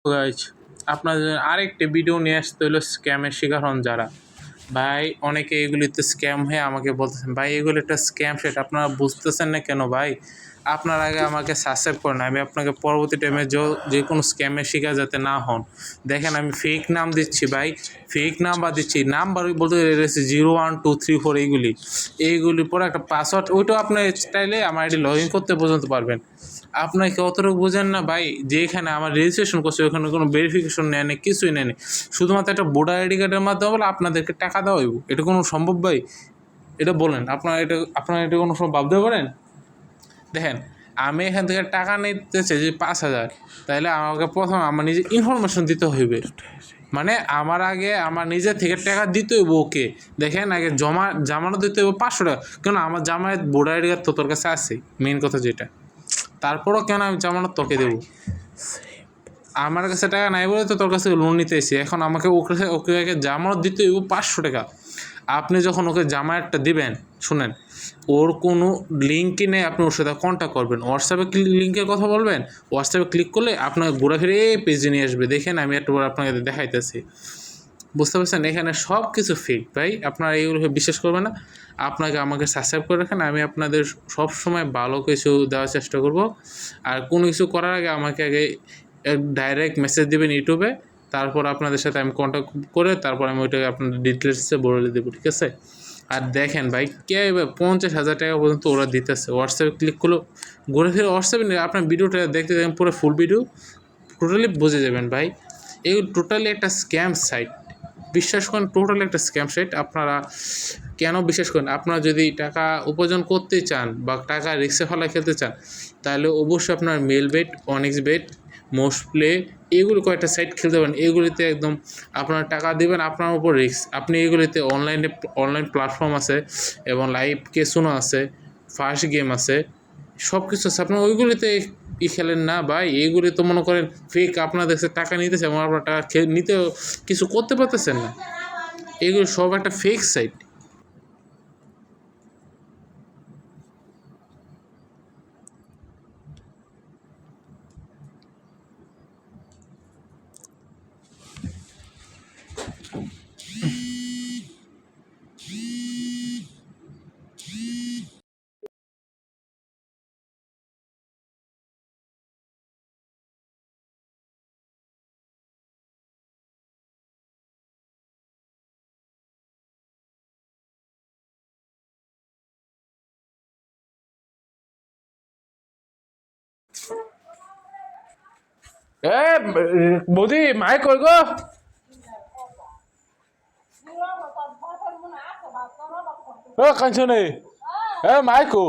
guys আপনাদের আরেকটি video নিয়ে আসতে হলো স্ক্যামের শিকার হন যারা ভাই অনেকে এগুলিতে স্ক্যাম হয়ে আমাকে বলতেছেন ভাই এগুলো একটা স্ক্যাম সেটা আপনারা বুঝতেছেন না কেন ভাই আপনার আগে আমাকে সাবস্ক্রাইব করেন আমি আপনাকে পরবর্তী টাইমে যে কোনো স্ক্যামের শিকার যাতে না হন দেখেন আমি ফেক নাম দিচ্ছি ভাই ফেক নাম্বার দিচ্ছি নাম্বার বলতে রয়েছে 0123 এইগুলির পরে একটা পাসওয়ার্ড ওইটাও আপনার চাইলে আমার আইডি লগ ইন করতে পর্যন্ত পারবেন আপনাকে অতটুকু বোঝেন না ভাই যেখানে আমার রেজিস্ট্রেশন করছে ওখানে কোনো ভেরিফিকেশন নেয় না কিছুই নেয় না শুধুমাত্র একটা ভোটার আইডি কার্ডের মাধ্যমে বলে আপনাদেরকে টাকা দেওয়া হইব এটা কোনো সম্ভব ভাই এটা বলেন আপনারা এটা কোনো সময় ভাবতে পারেন দেখেন আমি এখান থেকে টাকা নিতে চাই যে 5,000 তাহলে আমাকে প্রথমে আমার নিজে ইনফরমেশন দিতে হইবে মানে আমার আগে আমার নিজের থেকে টাকা দিতে হইব ওকে দেখেন আগে জামানো দিতে হইব 500 টাকা কেন আমার জামায়াত ভোটার আইডি কার্ড তো তোর কাছে আছে মেন কথা যেটা তারপরও কেন আমি জামানত তোকে দেবো আমার কাছে টাকা নাই বলে তো তোর কাছে লোন নিতে এসেছি এখন আমাকে ওকে জামানত দিতে হইব 500 টাকা আপনি যখন ওকে জামায়াতটা দিবেন শুনেন ওর কোনো লিঙ্কই নেই আপনি ওর সাথে কন্ট্যাক্ট করবেন হোয়াটসঅ্যাপে লিঙ্কের কথা বলবেন হোয়াটসঅ্যাপে ক্লিক করলে আপনাকে ঘোরা ফিরে পেজে নিয়ে আসবে দেখেন আমি একটু আপনাকে দেখাইতেছি বুঝতে পারছেন এখানে সব কিছু ফেক ভাই আপনারা এইগুলো বিশ্বাস করবেন না আপনাকে আমাকে সাবস্ক্রাইব করে রাখেন আমি আপনাদের সব সময় ভালো কিছু দেওয়ার চেষ্টা করব আর কোনো কিছু করার আগে আমাকে আগে ডাইরেক্ট মেসেজ দেবেন ইউটিউবে তারপর আপনাদের সাথে আমি কন্ট্যাক্ট করে তারপর আমি ওইটাকে আপনাদের ডিটেলসে বলে দেবো ঠিক আছে আর দেখেন ভাই কে 50,000 টাকা পর্যন্ত ওরা দিতেছে হোয়াটসঅ্যাপে ক্লিক করলো ঘুরে ফিরে হোয়াটসঅ্যাপে আপনার ভিডিওটা দেখতে দেখেন পুরো ফুল ভিডিও টোটালি বুঝে যাবেন ভাই এই টোটালি একটা স্ক্যাম সাইট বিশ্বাস করেন টোটালি একটা স্ক্যাম সাইট আপনারা কেন বিশ্বাস করেন আপনারা যদি টাকা উপার্জন করতে চান বা টাকা রিক্সে ফেলা খেলতে চান তাহলে অবশ্যই আপনার Melbet one x bet Mostplay এগুলো কয়েকটা সাইট খেলতে পারেন এগুলিতে একদম আপনারা টাকা দেবেন আপনার উপর রিস্ক আপনি এগুলিতে অনলাইন প্ল্যাটফর্ম আছে এবং লাইভ কেসুনো আছে ফার্স্ট গেম আছে সব কিছু আছে আপনার ওইগুলিতে খেলেন না ভাই এইগুলি তো মনে করেন ফেক আপনাদের টাকা নিতেছে এবং আপনার টাকা নিতেও কিছু করতে পারতেছেন না এগুলো সব একটা ফেক সাইট এ বৌদি মাই কই গো ও কাঞ্চনে এ মাইকো